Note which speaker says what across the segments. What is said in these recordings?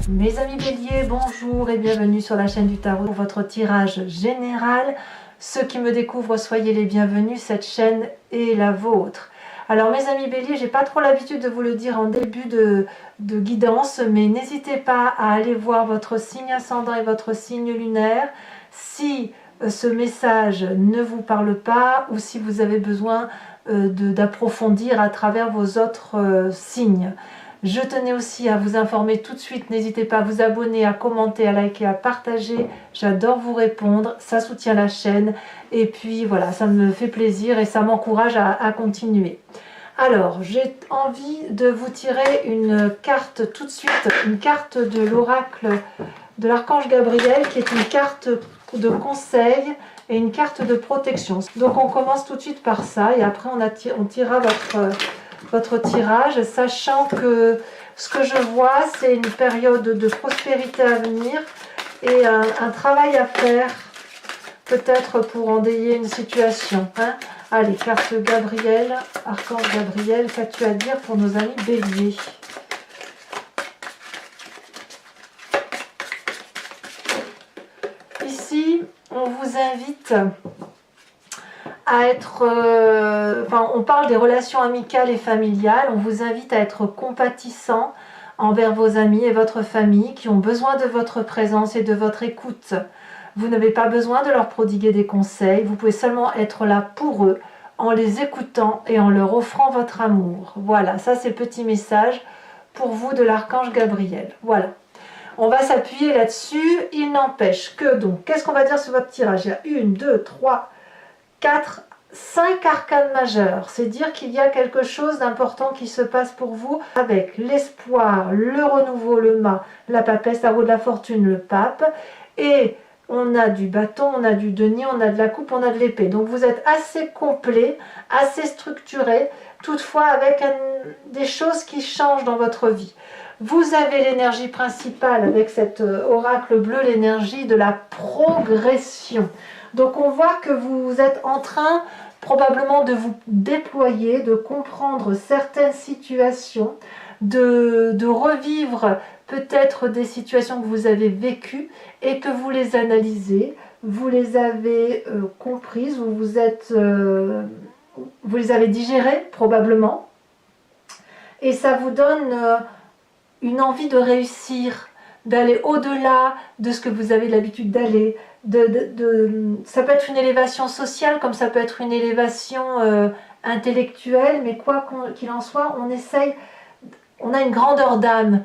Speaker 1: Mes amis Bélier, bonjour et bienvenue sur la chaîne du tarot pour votre tirage général. Ceux qui me découvrent, soyez les bienvenus, cette chaîne est la vôtre. Alors mes amis Bélier, j'ai pas trop l'habitude de vous le dire en début de guidance, mais n'hésitez pas à aller voir votre signe ascendant et votre signe lunaire si ce message ne vous parle pas ou si vous avez besoin d'approfondir à travers vos autres signes. Je tenais aussi à vous informer tout de suite, n'hésitez pas à vous abonner, à commenter, à liker, à partager. J'adore vous répondre, ça soutient la chaîne. Et puis voilà, ça me fait plaisir et ça m'encourage à continuer. Alors, j'ai envie de vous tirer une carte tout de suite, une carte de l'oracle de l'archange Gabriel, qui est une carte de conseil et une carte de protection. Donc on commence tout de suite par ça et après on tirera votre tirage, sachant que ce que je vois, c'est une période de prospérité à venir et un travail à faire, peut-être pour enrayer une situation. Allez, carte Gabriel, archange Gabriel, qu'as-tu à dire pour nos amis Bélier? Ici, on vous invite à être, on parle des relations amicales et familiales, on vous invite à être compatissant envers vos amis et votre famille qui ont besoin de votre présence et de votre écoute. Vous n'avez pas besoin de leur prodiguer des conseils, vous pouvez seulement être là pour eux en les écoutant et en leur offrant votre amour. Voilà, ça c'est le petit message pour vous de l'archange Gabriel. Voilà. On va s'appuyer là-dessus. Il n'empêche que, donc, qu'est-ce qu'on va dire sur votre tirage? Il y a 1, 2, 3, 4, 5 arcanes majeurs. C'est dire qu'il y a quelque chose d'important qui se passe pour vous avec l'espoir, le renouveau, le mât, la papesse, la roue de la fortune, le pape. Et on a du bâton, on a du denier, on a de la coupe, on a de l'épée. Donc vous êtes assez complet, assez structuré, toutefois avec des choses qui changent dans votre vie. Vous avez l'énergie principale avec cet oracle bleu, l'énergie de la progression. Donc on voit que vous êtes en train probablement de vous déployer, de comprendre certaines situations, de revivre peut-être des situations que vous avez vécues et que vous les analysez, vous les avez comprises, vous les avez digérées probablement, et ça vous donne une envie de réussir, d'aller au-delà de ce que vous avez l'habitude d'aller. Ça peut être une élévation sociale, comme ça peut être une élévation intellectuelle, mais quoi qu'il en soit, on a une grandeur d'âme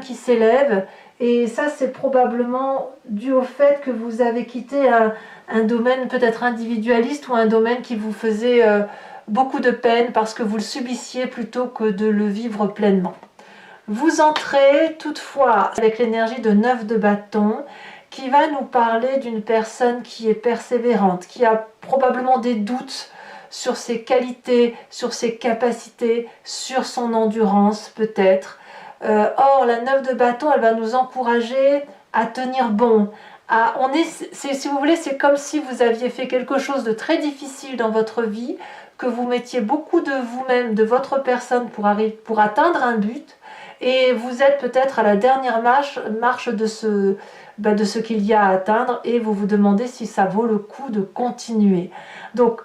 Speaker 1: qui s'élève, et ça c'est probablement dû au fait que vous avez quitté un domaine peut-être individualiste ou un domaine qui vous faisait beaucoup de peine parce que vous le subissiez plutôt que de le vivre pleinement. Vous entrez toutefois avec l'énergie de 9 de bâton qui va nous parler d'une personne qui est persévérante, qui a probablement des doutes sur ses qualités, sur ses capacités, sur son endurance peut-être. Or, la 9 de bâton, elle va nous encourager à tenir bon. Si vous voulez, c'est comme si vous aviez fait quelque chose de très difficile dans votre vie, que vous mettiez beaucoup de vous-même, de votre personne pour atteindre un but. Et vous êtes peut-être à la dernière marche de ce qu'il y a à atteindre et vous vous demandez si ça vaut le coup de continuer. Donc,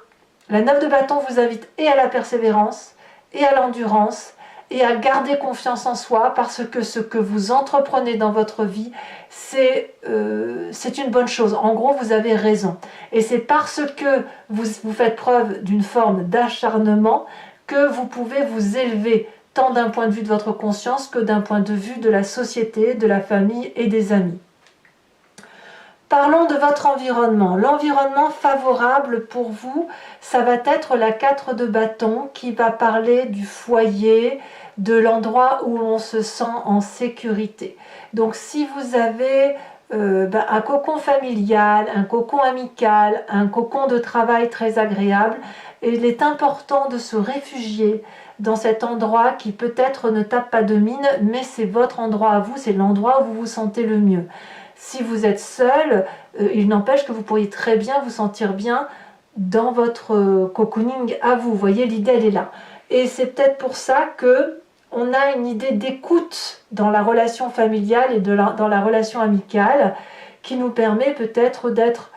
Speaker 1: la 9 de bâton vous invite et à la persévérance et à l'endurance et à garder confiance en soi parce que ce que vous entreprenez dans votre vie, c'est une bonne chose. En gros, vous avez raison. Et c'est parce que vous faites preuve d'une forme d'acharnement que vous pouvez vous élever tant d'un point de vue de votre conscience que d'un point de vue de la société, de la famille et des amis. Parlons de votre environnement. L'environnement favorable pour vous, ça va être la 4 de bâton qui va parler du foyer, de l'endroit où on se sent en sécurité. Donc si vous avez un cocon familial, un cocon amical, un cocon de travail très agréable, il est important de se réfugier dans cet endroit qui peut-être ne tape pas de mine, mais c'est votre endroit à vous, c'est l'endroit où vous vous sentez le mieux. Si vous êtes seul, il n'empêche que vous pourriez très bien vous sentir bien dans votre cocooning à vous. Vous voyez, l'idée elle est là. Et c'est peut-être pour ça que on a une idée d'écoute dans la relation familiale et dans la relation amicale qui nous permet peut-être d'être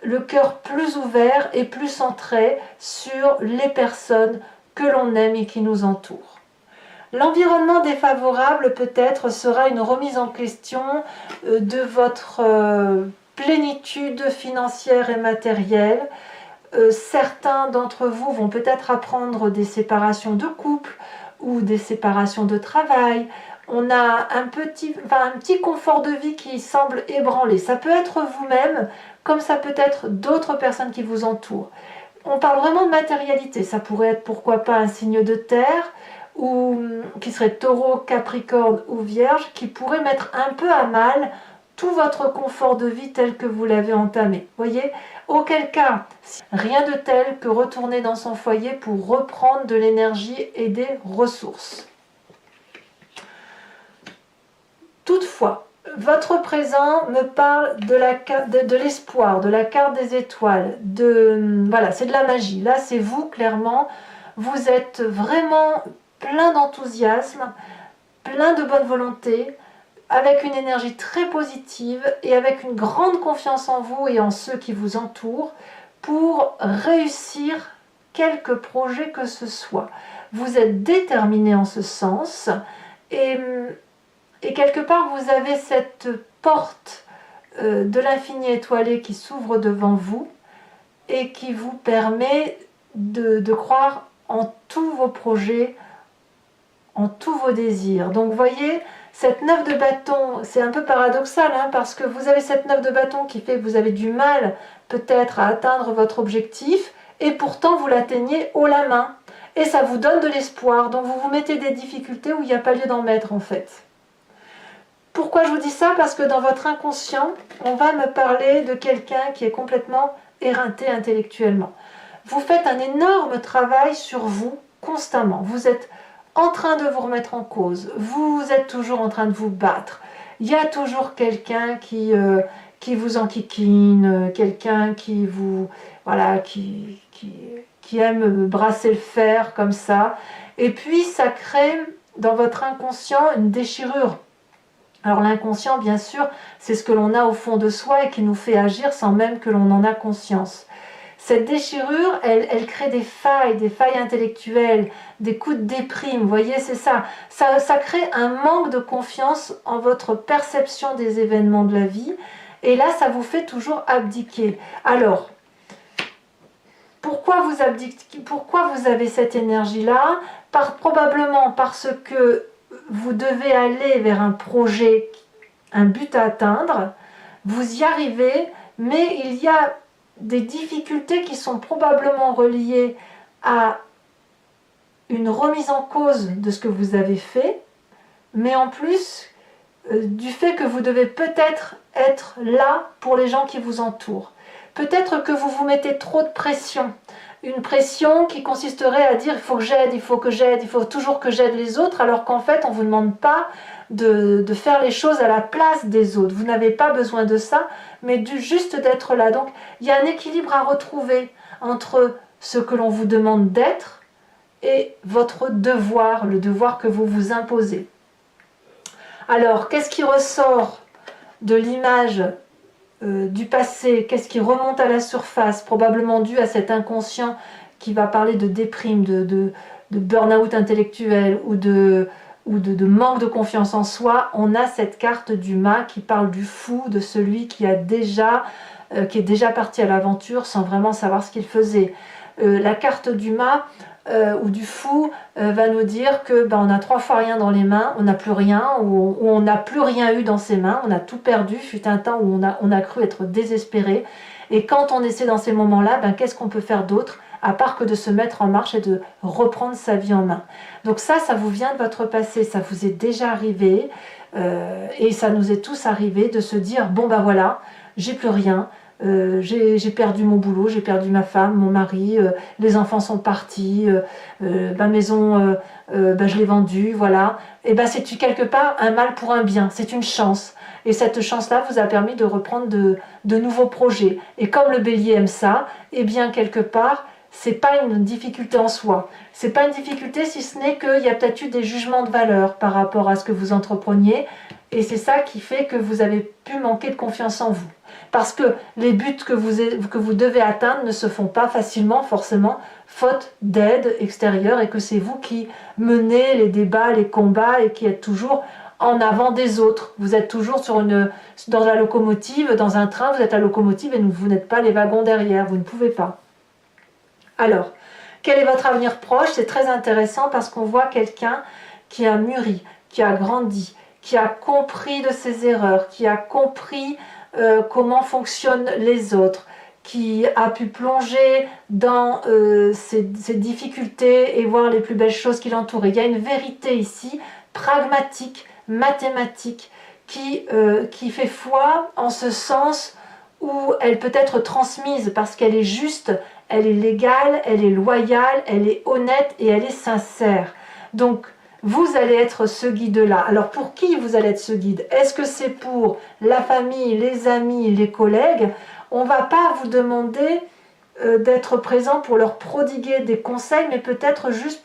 Speaker 1: le cœur plus ouvert et plus centré sur les personnes que l'on aime et qui nous entourent. L'environnement défavorable peut-être sera une remise en question de votre plénitude financière et matérielle. Certains d'entre vous vont peut-être apprendre des séparations de couple ou des séparations de travail. On a un petit confort de vie qui semble ébranlé. Ça peut être vous-même, comme ça peut être d'autres personnes qui vous entourent. On parle vraiment de matérialité. Ça pourrait être pourquoi pas un signe de terre, ou qui serait Taureau, Capricorne ou Vierge, qui pourrait mettre un peu à mal tout votre confort de vie tel que vous l'avez entamé. Voyez, auquel cas, rien de tel que retourner dans son foyer pour reprendre de l'énergie et des ressources. Toutefois, votre présent me parle de l'espoir, de la carte des étoiles, voilà, c'est de la magie. Là, c'est vous, clairement, vous êtes vraiment plein d'enthousiasme, plein de bonne volonté, avec une énergie très positive et avec une grande confiance en vous et en ceux qui vous entourent pour réussir quelque projet que ce soit. Vous êtes déterminé en ce sens et quelque part vous avez cette porte de l'infini étoilé qui s'ouvre devant vous et qui vous permet de croire en tous vos projets, en tous vos désirs. Donc vous voyez, cette 9 de bâton, c'est un peu paradoxal, parce que vous avez cette 9 de bâton qui fait que vous avez du mal peut-être à atteindre votre objectif, et pourtant vous l'atteignez haut la main. Et ça vous donne de l'espoir, donc vous vous mettez des difficultés où il n'y a pas lieu d'en mettre en fait. Pourquoi je vous dis ça? Parce que dans votre inconscient, on va me parler de quelqu'un qui est complètement éreinté intellectuellement. Vous faites un énorme travail sur vous constamment. Vous êtes en train de vous remettre en cause. Vous êtes toujours en train de vous battre. Il y a toujours quelqu'un qui vous enquiquine, quelqu'un qui vous... Voilà, qui aime brasser le fer comme ça. Et puis ça crée dans votre inconscient une déchirure. Alors l'inconscient, bien sûr, c'est ce que l'on a au fond de soi et qui nous fait agir sans même que l'on en a conscience. Cette déchirure, elle crée des failles intellectuelles, des coups de déprime, vous voyez, c'est ça. Ça crée un manque de confiance en votre perception des événements de la vie, et là, ça vous fait toujours abdiquer. Alors, pourquoi vous abdiquez? Pourquoi vous avez cette énergie-là? Probablement parce que vous devez aller vers un projet, un but à atteindre, vous y arrivez, mais il y a des difficultés qui sont probablement reliées à une remise en cause de ce que vous avez fait, mais en plus du fait que vous devez peut-être être là pour les gens qui vous entourent. Peut-être que vous vous mettez trop de pression, une pression qui consisterait à dire il faut que j'aide, il faut toujours que j'aide les autres, alors qu'en fait on ne vous demande pas de faire les choses à la place des autres. Vous n'avez pas besoin de ça, mais juste d'être là. Donc il y a un équilibre à retrouver entre ce que l'on vous demande d'être et votre devoir, le devoir que vous vous imposez. Alors, qu'est-ce qui ressort de l'image du passé? Qu'est-ce qui remonte à la surface? Probablement dû à cet inconscient qui va parler de déprime, de burn-out intellectuel ou de manque de confiance en soi. On a cette carte du mât qui parle du fou, de celui qui est déjà parti à l'aventure sans vraiment savoir ce qu'il faisait. La carte du mât ou du fou va nous dire que on a 3 fois rien dans les mains, on n'a plus rien, ou on n'a plus rien eu dans ses mains, on a tout perdu. Fut un temps où on a cru être désespéré, et quand on essaie dans ces moments-là, qu'est-ce qu'on peut faire d'autre à part que de se mettre en marche et de reprendre sa vie en main. Donc ça vous vient de votre passé, ça vous est déjà arrivé, et ça nous est tous arrivé de se dire bon voilà, j'ai plus rien. J'ai perdu mon boulot, j'ai perdu ma femme, mon mari, les enfants sont partis, ma maison, je l'ai vendue, voilà. Et c'est quelque part un mal pour un bien, c'est une chance. Et cette chance-là vous a permis de reprendre de nouveaux projets. Et comme le bélier aime ça, et bien quelque part, c'est pas une difficulté en soi. C'est pas une difficulté si ce n'est qu'il y a peut-être eu des jugements de valeur par rapport à ce que vous entrepreniez. Et c'est ça qui fait que vous avez pu manquer de confiance en vous. Parce que les buts que vous devez atteindre ne se font pas facilement, forcément, faute d'aide extérieure, et que c'est vous qui menez les débats, les combats, et qui êtes toujours en avant des autres. Vous êtes toujours dans la locomotive, dans un train, vous êtes la locomotive et vous n'êtes pas les wagons derrière, vous ne pouvez pas. Alors, quel est votre avenir proche? C'est très intéressant parce qu'on voit quelqu'un qui a mûri, qui a grandi, qui a compris de ses erreurs, qui a compris comment fonctionnent les autres, qui a pu plonger dans ses difficultés et voir les plus belles choses qui l'entourent. Il y a une vérité ici, pragmatique, mathématique, qui fait foi en ce sens où elle peut être transmise parce qu'elle est juste, elle est légale, elle est loyale, elle est honnête et elle est sincère. Donc, vous allez être ce guide-là. Alors, pour qui vous allez être ce guide? Est-ce que c'est pour la famille, les amis, les collègues? On ne va pas vous demander d'être présent pour leur prodiguer des conseils, mais peut-être juste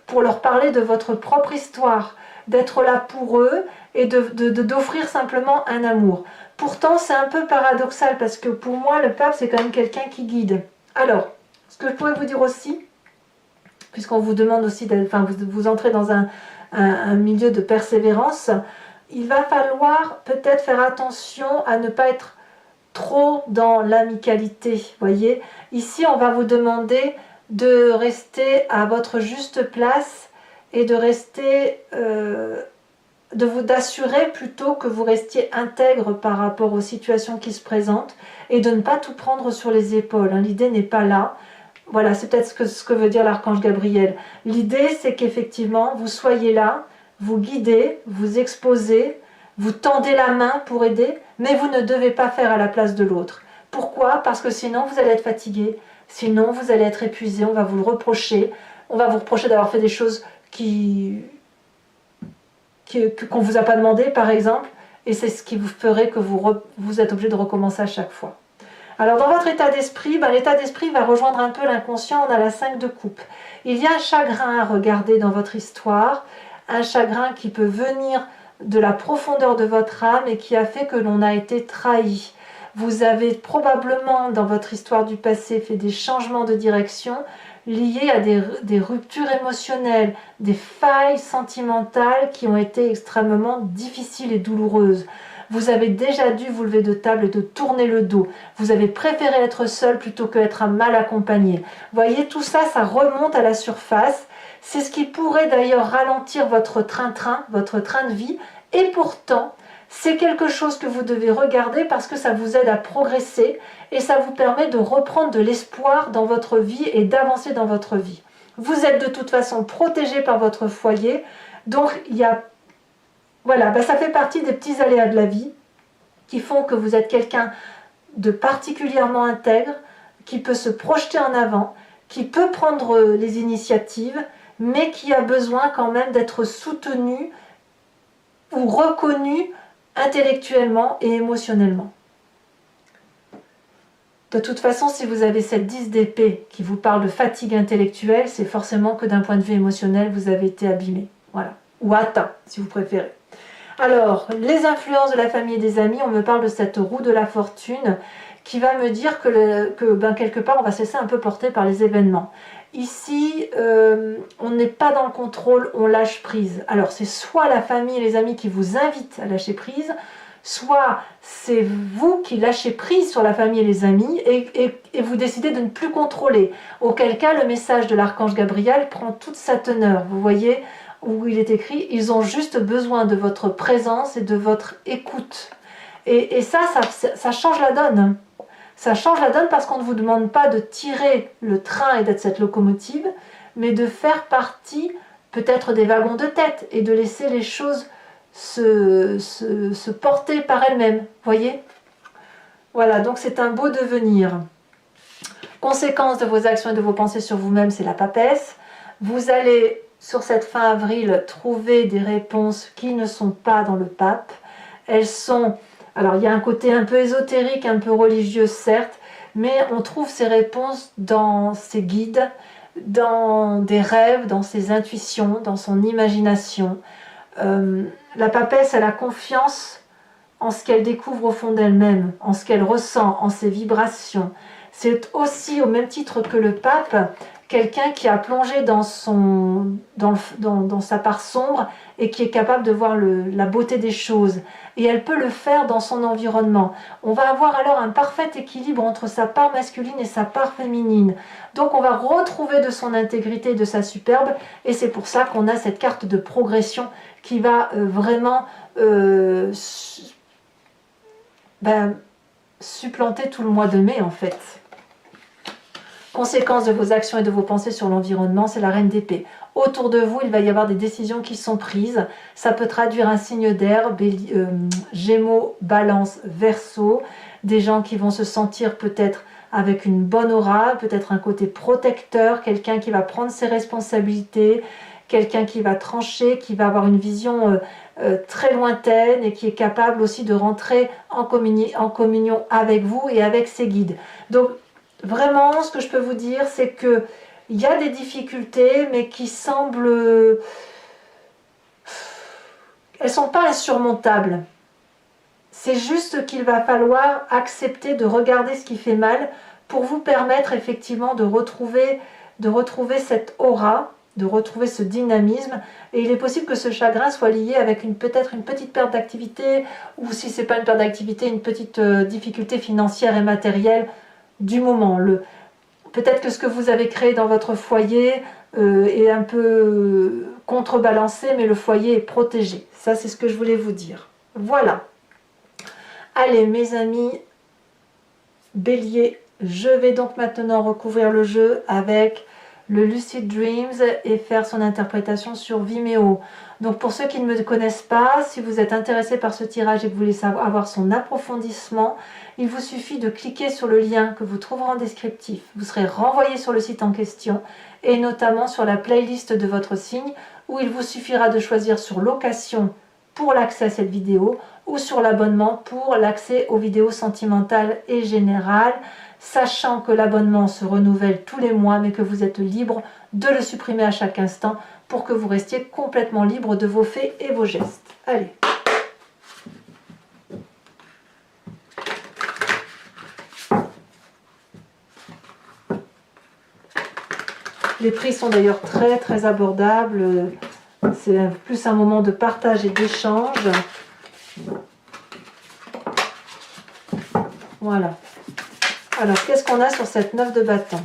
Speaker 1: pour leur parler de votre propre histoire, d'être là pour eux et d'offrir simplement un amour. Pourtant, c'est un peu paradoxal parce que pour moi, le pape, c'est quand même quelqu'un qui guide. Alors, ce que je pourrais vous dire aussi, puisqu'on vous demande aussi, vous entrez dans un milieu de persévérance, il va falloir peut-être faire attention à ne pas être trop dans l'amicalité. Voyez, ici, on va vous demander de rester à votre juste place et de rester, d'assurer plutôt que vous restiez intègre par rapport aux situations qui se présentent et de ne pas tout prendre sur les épaules. L'idée n'est pas là. Voilà, c'est peut-être ce que veut dire l'archange Gabriel. L'idée, c'est qu'effectivement, vous soyez là, vous guidez, vous exposez, vous tendez la main pour aider, mais vous ne devez pas faire à la place de l'autre. Pourquoi? Parce que sinon, vous allez être fatigué, sinon, vous allez être épuisé, on va vous le reprocher, on va vous reprocher d'avoir fait des choses qu'on ne vous a pas demandé, par exemple, et c'est ce qui vous ferait que vous êtes obligé de recommencer à chaque fois. Alors dans votre état d'esprit, l'état d'esprit va rejoindre un peu l'inconscient, on a la 5 de coupe. Il y a un chagrin à regarder dans votre histoire, un chagrin qui peut venir de la profondeur de votre âme et qui a fait que l'on a été trahi. Vous avez probablement dans votre histoire du passé fait des changements de direction liés à des ruptures émotionnelles, des failles sentimentales qui ont été extrêmement difficiles et douloureuses. Vous avez déjà dû vous lever de table et de tourner le dos. Vous avez préféré être seul plutôt qu'être mal accompagné. Voyez, tout ça, ça remonte à la surface. C'est ce qui pourrait d'ailleurs ralentir votre train-train, votre train de vie. Et pourtant, c'est quelque chose que vous devez regarder parce que ça vous aide à progresser et ça vous permet de reprendre de l'espoir dans votre vie et d'avancer dans votre vie. Vous êtes de toute façon protégé par votre foyer, donc voilà, ça fait partie des petits aléas de la vie qui font que vous êtes quelqu'un de particulièrement intègre, qui peut se projeter en avant, qui peut prendre les initiatives, mais qui a besoin quand même d'être soutenu ou reconnu intellectuellement et émotionnellement. De toute façon, si vous avez cette 10 d'épée qui vous parle de fatigue intellectuelle, c'est forcément que d'un point de vue émotionnel, vous avez été abîmé. Voilà. Ou atteint, si vous préférez. Alors, les influences de la famille et des amis, on me parle de cette roue de la fortune qui va me dire que quelque part, on va se laisser un peu porter par les événements. Ici, on n'est pas dans le contrôle, on lâche prise. Alors, c'est soit la famille et les amis qui vous invitent à lâcher prise, soit c'est vous qui lâchez prise sur la famille et les amis et vous décidez de ne plus contrôler. Auquel cas, le message de l'archange Gabriel prend toute sa teneur. Vous voyez où il est écrit, ils ont juste besoin de votre présence et de votre écoute. Et ça change la donne. Ça change la donne parce qu'on ne vous demande pas de tirer le train et d'être cette locomotive, mais de faire partie peut-être des wagons de tête et de laisser les choses se porter par elles-mêmes. Voyez? Voilà, donc c'est un beau devenir. Conséquence de vos actions et de vos pensées sur vous-même, c'est la papesse. Vous allez, sur cette fin avril, trouver des réponses qui ne sont pas dans le pape. Elles sont... Alors, il y a un côté un peu ésotérique, un peu religieux, certes, mais on trouve ces réponses dans ses guides, dans des rêves, dans ses intuitions, dans son imagination. La papesse, elle a confiance en ce qu'elle découvre au fond d'elle-même, en ce qu'elle ressent, en ses vibrations. C'est aussi, au même titre que le pape, quelqu'un qui a plongé dans sa part sombre et qui est capable de voir la beauté des choses. Et elle peut le faire dans son environnement. On va avoir alors un parfait équilibre entre sa part masculine et sa part féminine. Donc on va retrouver de son intégrité, de sa superbe, et c'est pour ça qu'on a cette carte de progression qui va vraiment supplanter tout le mois de mai en fait. Conséquence de vos actions et de vos pensées sur l'environnement, c'est la reine d'épée. Autour de vous, il va y avoir des décisions qui sont prises. Ça peut traduire un signe d'air, Gémeaux, Balance, Verseau. Des gens qui vont se sentir peut-être avec une bonne aura, peut-être un côté protecteur, quelqu'un qui va prendre ses responsabilités, quelqu'un qui va trancher, qui va avoir une vision très lointaine et qui est capable aussi de rentrer en communion avec vous et avec ses guides. Donc, vraiment, ce que je peux vous dire, c'est que il y a des difficultés, mais qui semblent... Elles ne sont pas insurmontables. C'est juste qu'il va falloir accepter de regarder ce qui fait mal pour vous permettre effectivement de retrouver cette aura, de retrouver ce dynamisme. Et il est possible que ce chagrin soit lié avec peut-être une petite perte d'activité, ou si ce n'est pas une perte d'activité, une petite difficulté financière et matérielle du moment. Peut-être que ce que vous avez créé dans votre foyer est un peu contrebalancé, mais le foyer est protégé. Ça, c'est ce que je voulais vous dire. Voilà. Allez, mes amis, Bélier, je vais donc maintenant recouvrir le jeu avec le Lucid Dreams et faire son interprétation sur Vimeo. Donc pour ceux qui ne me connaissent pas, si vous êtes intéressé par ce tirage et que vous voulez avoir son approfondissement, il vous suffit de cliquer sur le lien que vous trouverez en descriptif. Vous serez renvoyé sur le site en question et notamment sur la playlist de votre signe où il vous suffira de choisir sur location pour l'accès à cette vidéo ou sur l'abonnement pour l'accès aux vidéos sentimentales et générales, sachant que l'abonnement se renouvelle tous les mois mais que vous êtes libre de le supprimer à chaque instant pour que vous restiez complètement libre de vos faits et vos gestes. Allez. Les prix sont d'ailleurs très très abordables. C'est plus un moment de partage et d'échange. Voilà. Alors, qu'est-ce qu'on a sur cette 9 de bâton?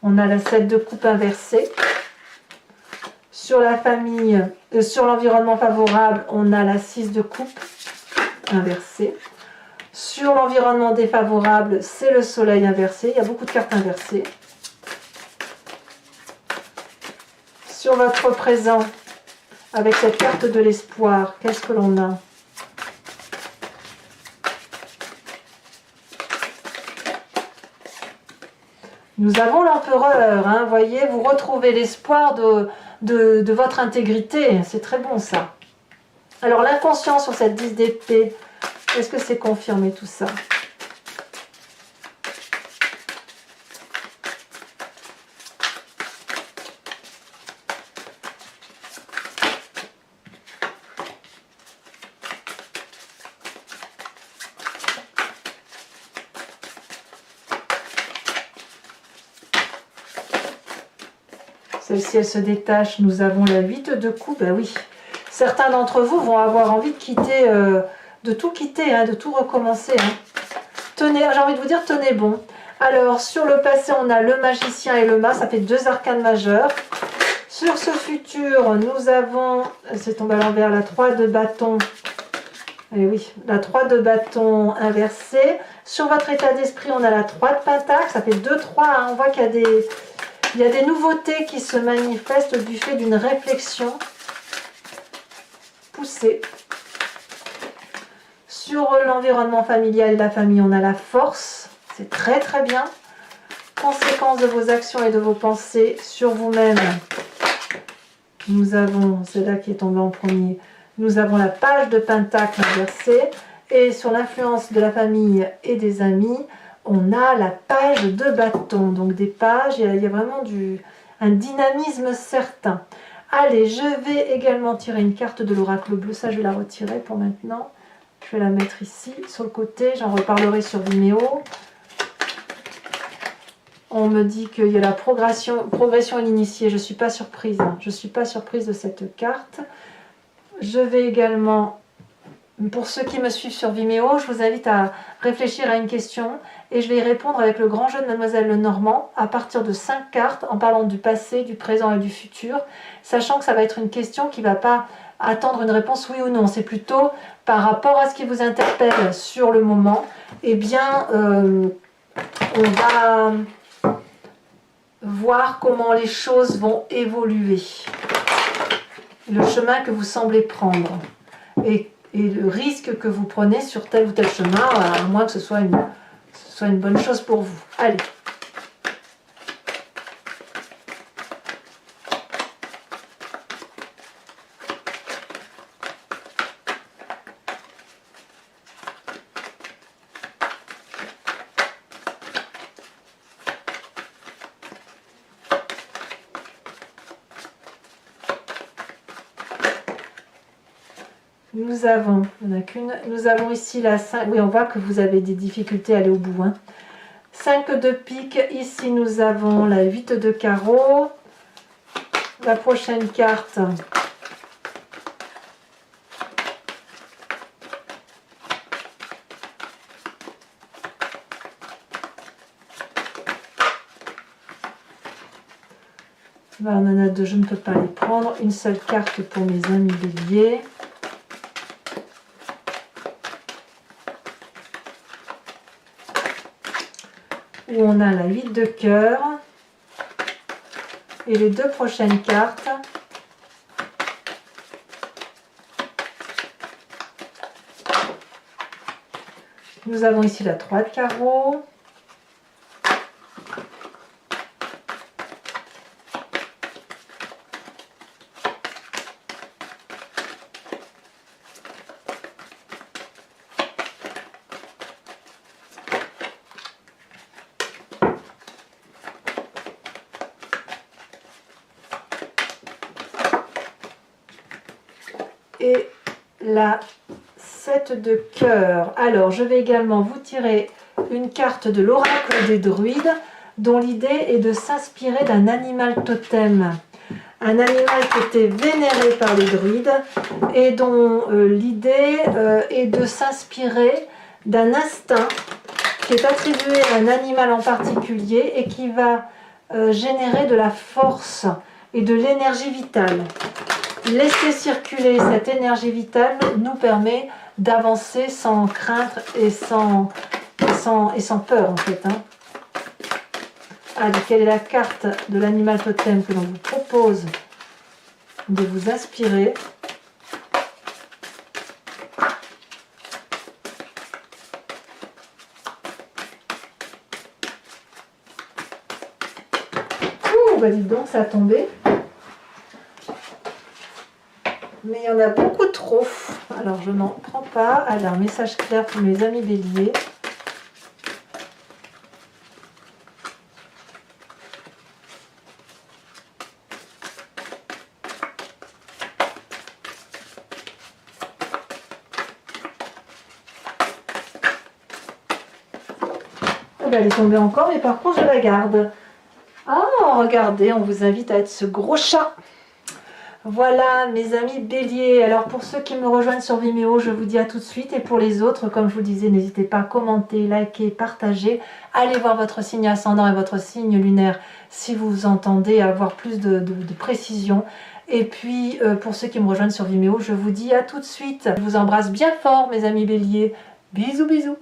Speaker 1: On a la 7 de coupe inversée. Sur la famille, sur l'environnement favorable, on a la 6 de coupe inversée. Sur l'environnement défavorable, c'est le soleil inversé. Il y a beaucoup de cartes inversées. Sur votre présent, avec cette carte de l'espoir, qu'est-ce que l'on a? Nous avons l'empereur, hein, voyez, vous retrouvez l'espoir de votre intégrité, c'est très bon ça. Alors l'inconscient sur cette 10 d'épée, est-ce que c'est confirmé tout ça? Celle-ci, elle se détache. Nous avons la 8 de coupe. Ben oui, certains d'entre vous vont avoir envie de quitter, de tout quitter, hein, de tout recommencer. Hein. Tenez, j'ai envie de vous dire, tenez bon. Alors, sur le passé, on a le magicien et le mât. Ça fait 2 arcanes majeures. Sur ce futur, nous avons, c'est tombé à l'envers, la 3 de bâton. Et oui, la 3 de bâton inversée. Sur votre état d'esprit, on a la 3 de pentacle. Ça fait 2-3. Hein. On voit qu'il y a des... Il y a des nouveautés qui se manifestent du fait d'une réflexion poussée. Sur l'environnement familial et la famille, on a la force. C'est très très bien. Conséquence de vos actions et de vos pensées sur vous-même. Nous avons, c'est là qui est tombé en premier, nous avons la page de pentacle inversée. Et sur l'influence de la famille et des amis, on a la page de bâton. Donc des pages, il y a vraiment un dynamisme certain. Allez, je vais également tirer une carte de l'oracle bleu. Ça, je vais la retirer pour maintenant. Je vais la mettre ici, sur le côté. J'en reparlerai sur Vimeo. On me dit qu'il y a la progression à l'initié. Je ne suis pas surprise. Hein. Je ne suis pas surprise de cette carte. Je vais également, pour ceux qui me suivent sur Vimeo, je vous invite à réfléchir à une question et je vais y répondre avec le grand jeu de Mademoiselle Lenormand à partir de 5 cartes en parlant du passé, du présent et du futur, sachant que ça va être une question qui ne va pas attendre une réponse oui ou non. C'est plutôt par rapport à ce qui vous interpelle sur le moment. Eh bien, on va voir comment les choses vont évoluer, le chemin que vous semblez prendre et le risque que vous prenez sur tel ou tel chemin, à moins que ce soit une bonne chose pour vous. Allez. Nous avons, il n'y en a qu'une, nous avons ici la 5, oui on voit que vous avez des difficultés à aller au bout. Hein. 5 de pique, ici nous avons la 8 de carreau, la prochaine carte. Là, on en a deux, je ne peux pas les prendre. Une seule carte pour mes amis béliers. Où on a la 8 de cœur. Et les deux prochaines cartes. Nous avons ici la 3 de carreau. Et la 7 de cœur. Alors, je vais également vous tirer une carte de l'oracle des druides, dont l'idée est de s'inspirer d'un animal totem. Un animal qui était vénéré par les druides et dont l'idée est de s'inspirer d'un instinct qui est attribué à un animal en particulier et qui va générer de la force et de l'énergie vitale. Laisser circuler cette énergie vitale nous permet d'avancer sans crainte et sans peur en fait. Hein. Allez, quelle est la carte de l'animal totem que l'on vous propose de vous inspirer? Ouh, bah dites donc, ça a tombé. Mais il y en a beaucoup trop. Alors je n'en prends pas. Allez, un message clair pour mes amis béliers. Oh, ben, elle est tombée encore, mais par contre je la garde. Ah, regardez, on vous invite à être ce gros chat. Voilà mes amis béliers, alors pour ceux qui me rejoignent sur Vimeo, je vous dis à tout de suite et pour les autres, comme je vous disais, n'hésitez pas à commenter, liker, partager, allez voir votre signe ascendant et votre signe lunaire si vous entendez avoir plus de précision. Et puis pour ceux qui me rejoignent sur Vimeo, je vous dis à tout de suite, je vous embrasse bien fort mes amis béliers, bisous bisous.